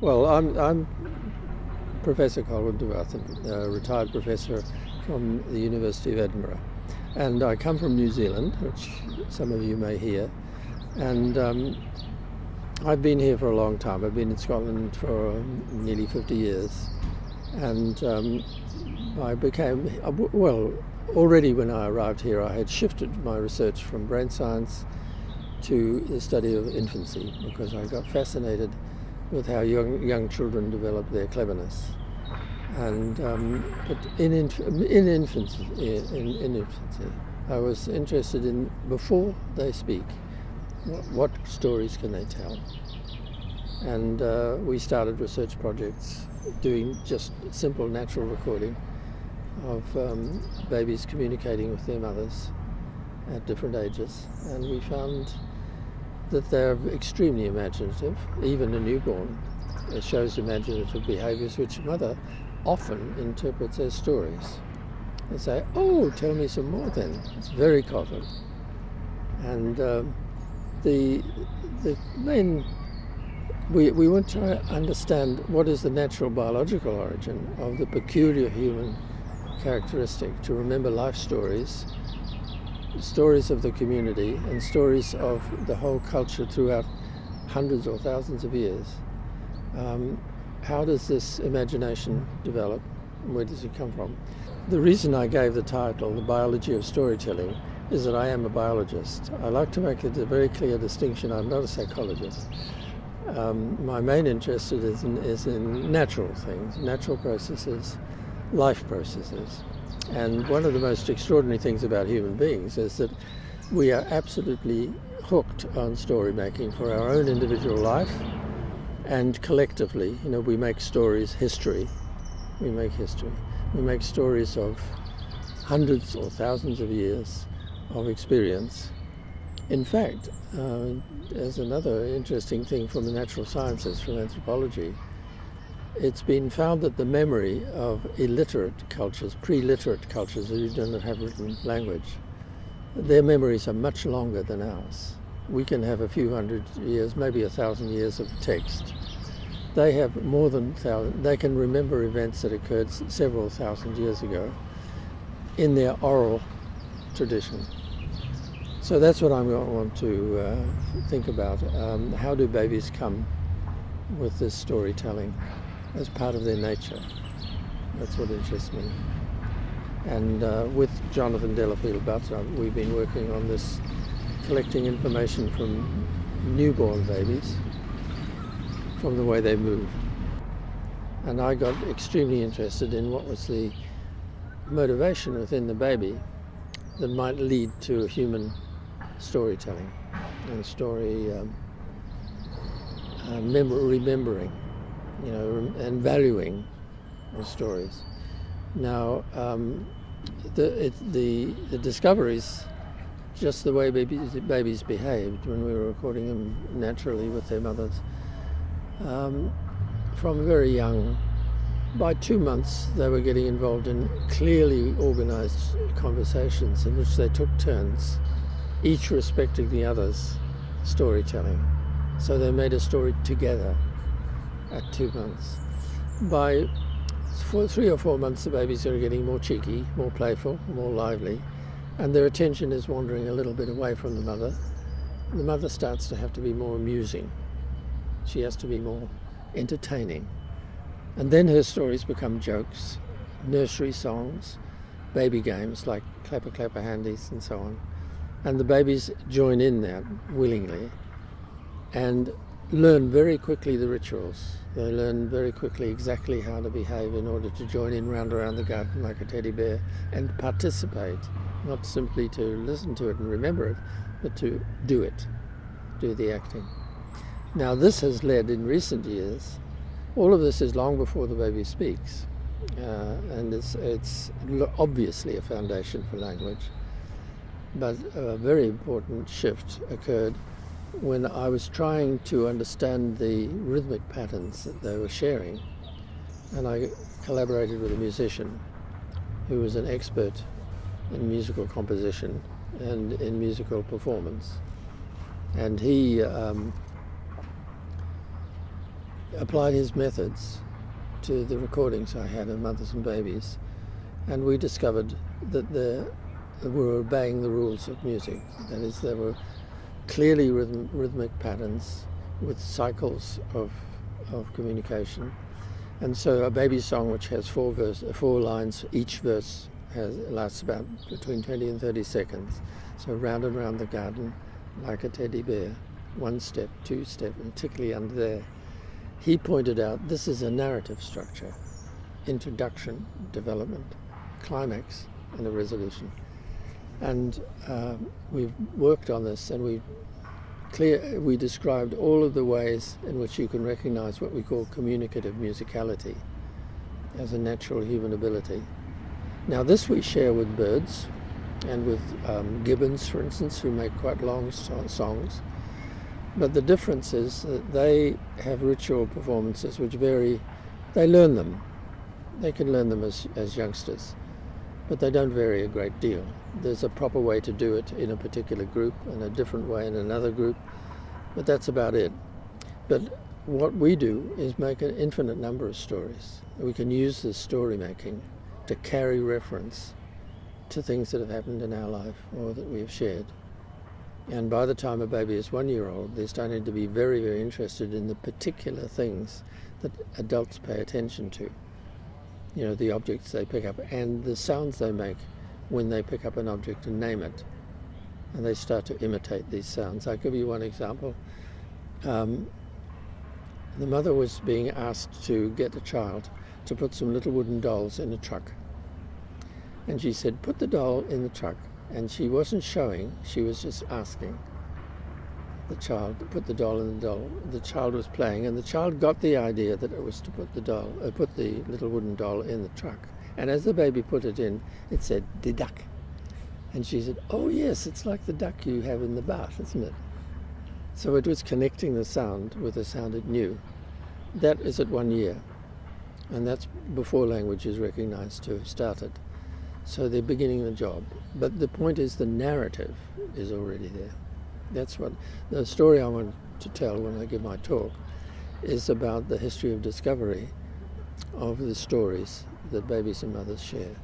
Well, I'm Professor Colwyn, a retired professor from the University of Edinburgh. And I come from New Zealand, which some of you may hear. And I've been here for a long time. I've been in Scotland for nearly 50 years. And I became, well, already when I arrived here, I had shifted my research from brain science to the study of infancy, because I got fascinated with how young children develop their cleverness. And but in infancy, I was interested in, before they speak, what stories can they tell? And we started research projects doing just simple natural recording of babies communicating with their mothers at different ages, and we found that they're extremely imaginative. Even a newborn shows imaginative behaviours which mother often interprets as stories. They say, "Oh, tell me some more then." It's very common. And the main, we want to understand what is the natural biological origin of the peculiar human characteristic to remember life stories, stories of the community and stories of the whole culture throughout hundreds or thousands of years. How does this imagination develop? Where does it come from? The reason I gave the title, The Biology of Storytelling, is that I am a biologist. I like to make it a very clear distinction. I'm not a psychologist. My main interest is in natural things, natural processes, life processes. And one of the most extraordinary things about human beings is that we are absolutely hooked on story making for our own individual life, and collectively, we make stories, history. We make history. We make stories of hundreds or thousands of years of experience. In fact, as another interesting thing from the natural sciences, from anthropology, it's been found that the memory of illiterate cultures, pre-literate cultures who don't have written language, their memories are much longer than ours. We can have a few hundred years, maybe 1,000 years of text. They have more than 1,000. They can remember events that occurred several thousand years ago in their oral tradition. So that's what I want to think about. How do babies come with this storytelling as part of their nature? That's what interests me. And with Jonathan Delafield-Butler, we've been working on this, collecting information from newborn babies, from the way they move. And I got extremely interested in what was the motivation within the baby that might lead to human storytelling and story remembering, and valuing the stories. Now, the discoveries, just the way babies behaved when we were recording them naturally with their mothers, from very young. By 2 months, they were getting involved in clearly organized conversations in which they took turns, each respecting the other's storytelling. So they made a story together at 2 months. By 3 or 4 months, the babies are getting more cheeky, more playful, more lively, and their attention is wandering a little bit away from the mother. The mother starts to have to be more amusing. She has to be more entertaining. And then her stories become jokes, nursery songs, baby games like clapper clapper handies and so on. And the babies join in that willingly and learn very quickly the rituals. They learn very quickly exactly how to behave in order to join in round around the garden like a teddy bear and participate, not simply to listen to it and remember it, but to do it, do the acting. Now this has led in recent years, all of this is long before the baby speaks, and it's obviously a foundation for language, but a very important shift occurred when I was trying to understand the rhythmic patterns that they were sharing, and I collaborated with a musician who was an expert in musical composition and in musical performance, and he applied his methods to the recordings I had of mothers and babies, and we discovered that we were obeying the rules of music. That is, there were clearly rhythmic patterns with cycles of communication. And so a baby song which has 4 lines, each verse lasts about between 20 and 30 seconds. So round and round the garden like a teddy bear, 1 step, 2 step, and particularly under there. He pointed out this is a narrative structure: introduction, development, climax, and a resolution. And we've worked on this, and we described all of the ways in which you can recognize what we call communicative musicality as a natural human ability. Now this we share with birds and with gibbons, for instance, who make quite long songs. But the difference is that they have ritual performances which vary. They learn them. They can learn them as youngsters, but they don't vary a great deal. There's a proper way to do it in a particular group and a different way in another group, but that's about it. But what we do is make an infinite number of stories. We can use this story making to carry reference to things that have happened in our life or that we have shared. And by the time a baby is 1 year old, they're starting to be very, very interested in the particular things that adults pay attention to. You know, the objects they pick up and the sounds they make when they pick up an object and name it. And they start to imitate these sounds. I'll give you one example. The mother was being asked to get a child to put some little wooden dolls in a truck. And she said, put the doll in the truck. And she wasn't showing, she was just asking the child to put the doll in the doll. The child was playing, and the child got the idea that it was to put the little wooden doll in the truck. And as the baby put it in, it said, "the duck." And she said, "Oh yes, it's like the duck you have in the bath, isn't it?" So it was connecting the sound with the sound it knew. That is at 1 year, and that's before language is recognized to have started. So they're beginning the job. But the point is the narrative is already there. That's what the story I want to tell when I give my talk is about the history of discovery of the stories that babies and mothers share.